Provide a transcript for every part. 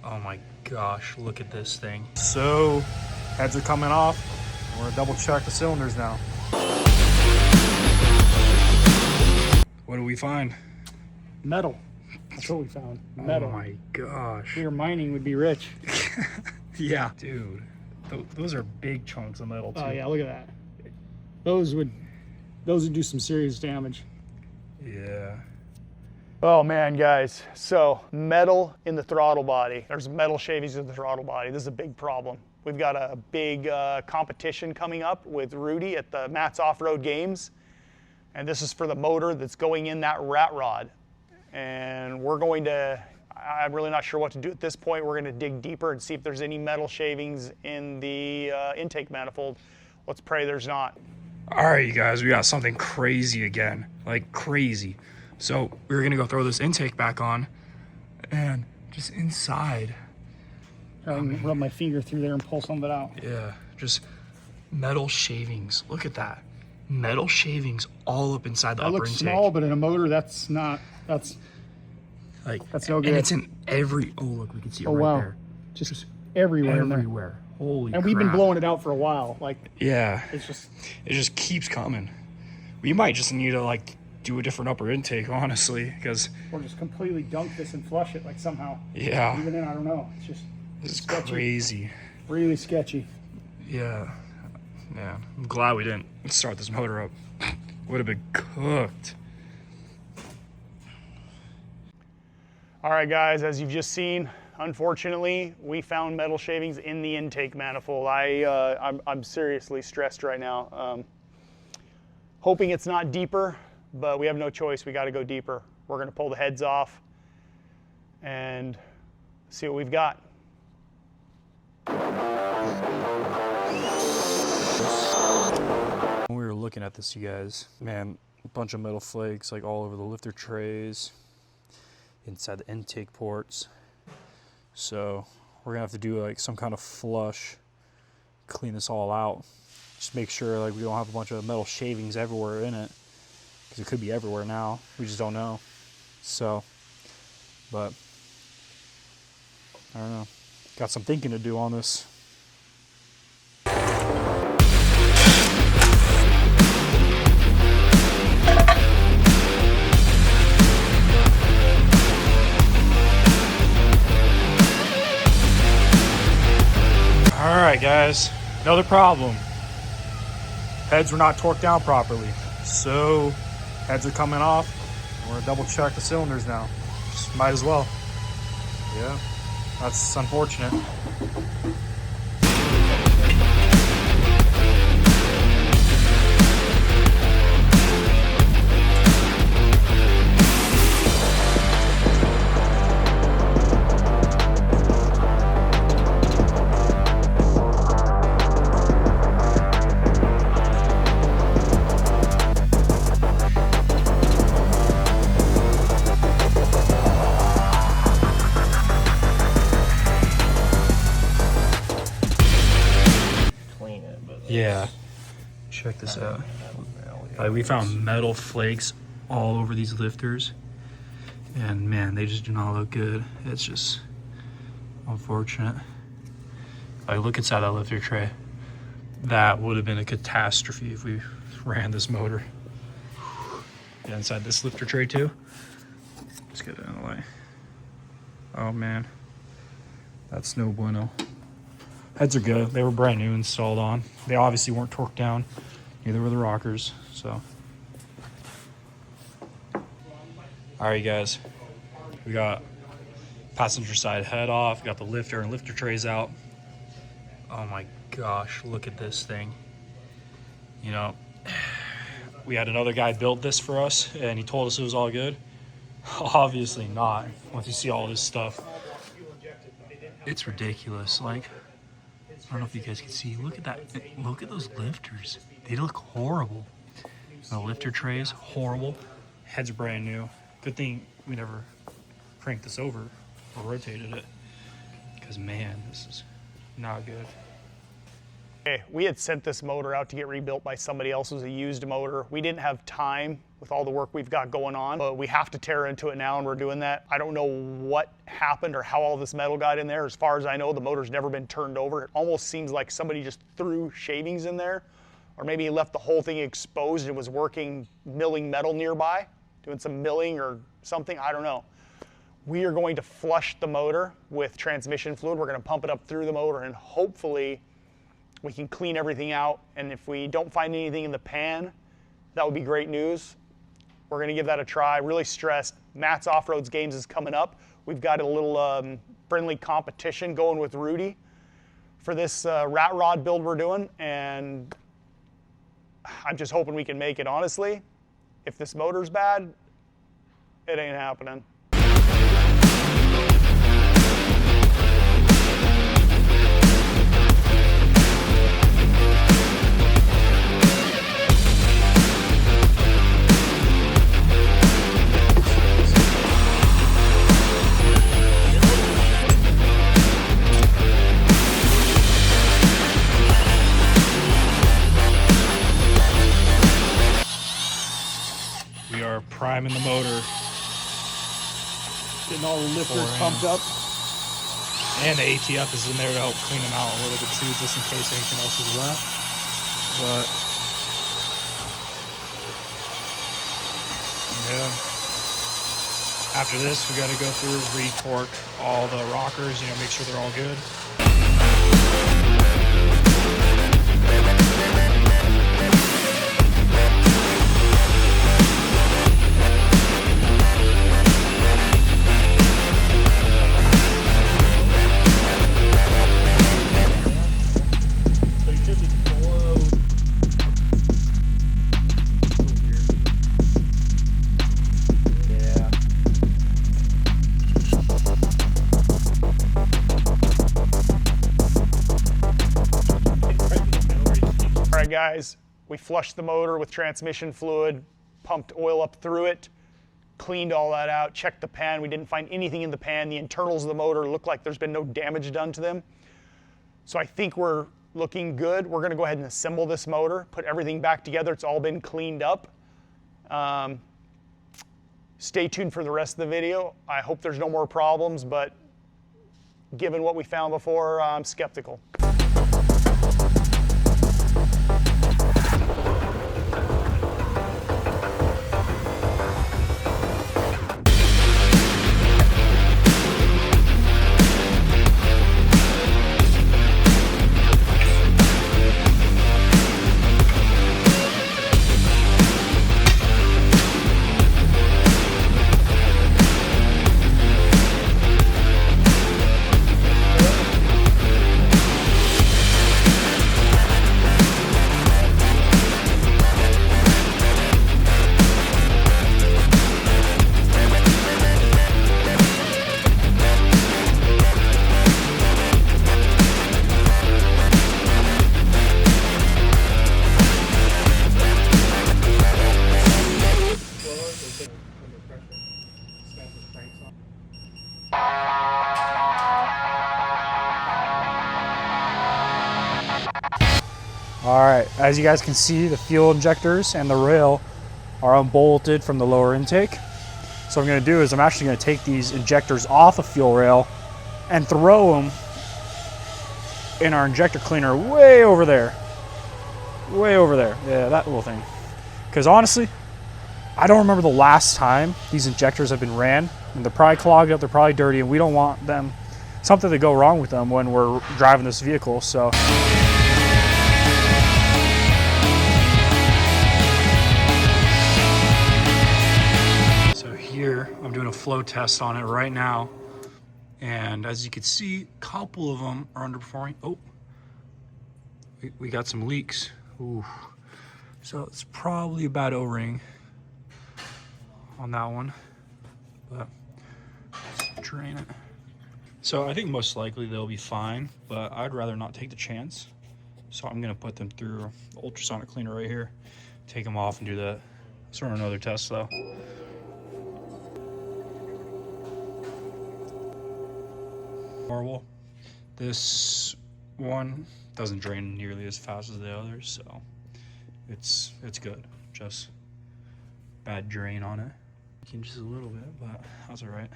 Oh my gosh, look at this thing. So, heads are coming off. We're gonna double check the cylinders now. What do we find? Metal. That's what we found. Metal. Oh my gosh. If we were mining, we'd be rich. Yeah. Dude, those are big chunks of metal too. Oh yeah, look at that. Those would do some serious damage. Yeah. Oh man, guys. So metal in the throttle body. There's metal shavings in the throttle body. This is a big problem. We've got a big competition coming up with Rudy at the Matt's Off-Road Games. And this is for the motor that's going in that rat rod. And we're going to, I'm really not sure what to do at this point. We're going to dig deeper and see if there's any metal shavings in the intake manifold. Let's pray there's not. All right, you guys, we got something crazy again, like crazy. So we're gonna go throw this intake back on, and just inside. I can rub my finger through there and pull some of it out. Yeah, just metal shavings. Look at that. Metal shavings all up inside the upper looks intake. small, but in a motor, that's no good. And it's in every, oh look, we can see it right wow. there. Just everywhere. Everywhere. Holy crap. And we've been blowing it out for a while. Like, yeah, it just keeps coming. We might just need to like do a different upper intake, honestly, because or just completely dunk this and flush it like somehow. Yeah. Even then, I don't know. It's just this is sketchy. crazy. Really sketchy. Yeah. Yeah. I'm glad we didn't start this motor up. Would have been cooked. All right, guys, as you've just seen, unfortunately, we found metal shavings in the intake manifold. I'm seriously stressed right now. Hoping it's not deeper, but we have no choice. We got to go deeper. We're going to pull the heads off and see what we've got. When we were looking at this, you guys, man, a bunch of metal flakes like all over the lifter trays, inside the intake ports. So we're gonna have to do like some kind of flush, clean this all out. Just make sure like we don't have a bunch of metal shavings everywhere in it, because it could be everywhere now. We just don't know. So, but I don't know. Got some thinking to do on this. All right, guys, another problem. Heads were not torqued down properly. So heads are coming off. We're gonna double check the cylinders now. Just might as well. Yeah, that's unfortunate. Yeah. Check this out. We found metal flakes all over these lifters. And man, they just do not look good. It's just unfortunate. Look inside that lifter tray. That would have been a catastrophe if we ran this motor. Yeah, inside this lifter tray too. Let's get it out of the way. Oh man. That's no bueno. Heads are good. They were brand new installed on. They obviously weren't torqued down. Neither were the rockers, so. All right, guys. We got passenger side head off. We got the lifter and lifter trays out. Oh my gosh, look at this thing. You know, we had another guy build this for us, and he told us it was all good. Obviously not, once you see all this stuff. It's ridiculous. Like, I don't know if you guys can see. Look at that. Look at those lifters. They look horrible. The lifter trays, horrible. Head's brand new. Good thing we never cranked this over or rotated it. Because, man, this is not good. Okay, we had sent this motor out to get rebuilt by somebody else. It was a used motor. We didn't have time with all the work we've got going on, but we have to tear into it now, and we're doing that. I don't know what happened or how all this metal got in there. As far as I know, the motor's never been turned over. It almost seems like somebody just threw shavings in there, or maybe he left the whole thing exposed and was working milling metal nearby, doing some milling or something, I don't know. We are going to flush the motor with transmission fluid. We're going to pump it up through the motor, and hopefully we can clean everything out. And if we don't find anything in the pan, that would be great news. We're going to give that a try. Really stressed. Matt's Off-Roads Games is coming up. We've got a little friendly competition going with Rudy for this rat rod build we're doing, and I'm just hoping we can make it. Honestly, if this motor's bad, it ain't happening. We are priming the motor. Getting all the lifters pumped up. And the ATF is in there to help clean them out a little bit too, just in case anything else is left. But yeah, after this, we got to go through, re-torque all the rockers, you know, make sure they're all good. All right, guys, we flushed the motor with transmission fluid, pumped oil up through it, cleaned all that out, checked the pan. We didn't find anything in the pan. The internals of the motor look like there's been no damage done to them. So I think we're looking good. We're gonna go ahead and assemble this motor, put everything back together. It's all been cleaned up. Stay tuned for the rest of the video. I hope there's no more problems, but given what we found before, I'm skeptical. All right, as you guys can see, the fuel injectors and the rail are unbolted from the lower intake. So what I'm gonna do is I'm actually gonna take these injectors off the fuel rail and throw them in our injector cleaner way over there. Way over there, yeah, that little thing. Because honestly, I don't remember the last time these injectors have been ran. And they're probably clogged up, they're probably dirty, and we don't want them, something to go wrong with them when we're driving this vehicle, so. Here, I'm doing a flow test on it right now, and as you can see, a couple of them are underperforming. Oh, we got some leaks. Ooh. So it's probably a bad O-ring on that one, but let's drain it. So I think most likely they'll be fine, but I'd rather not take the chance. So I'm gonna put them through the ultrasonic cleaner right here, take them off and do that. Let's run another test though. Horrible. This one doesn't drain nearly as fast as the others, so it's good. Just bad drain on it. Just a little bit, but that's all right.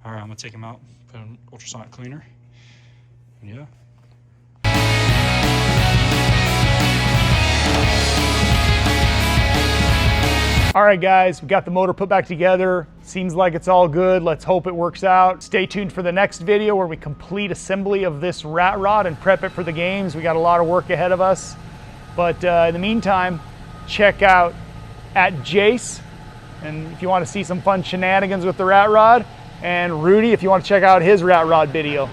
All right, I'm gonna take them out, put an ultrasonic cleaner, and yeah. All right, guys, we got the motor put back together. Seems like it's all good. Let's hope it works out. Stay tuned for the next video where we complete assembly of this rat rod and prep it for the games. We got a lot of work ahead of us. But in the meantime, check out @Jase, and if you want to see some fun shenanigans with the rat rod, and Rudy if you want to check out his rat rod video.